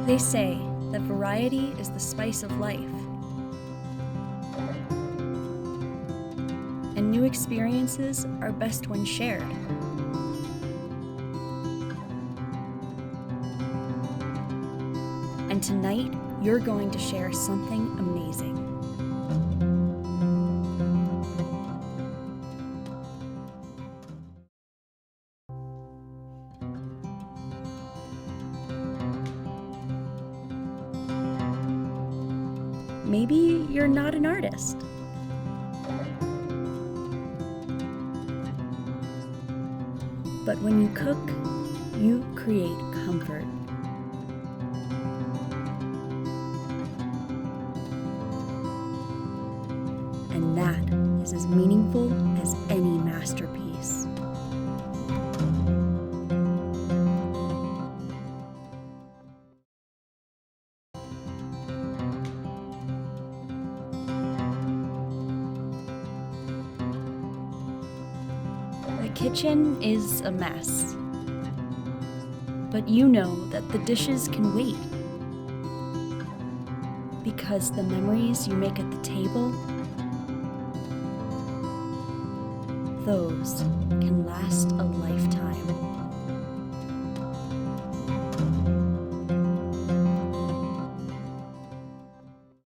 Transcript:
They say that variety is the spice of life, and new experiences are best when shared. And tonight, you're going to share something amazing. Maybe you're not an artist. But when you cook, you create comfort. And that is as meaningful as any masterpiece. The kitchen is a mess, but you know that the dishes can wait, because the memories you make at the table, those can last a lifetime.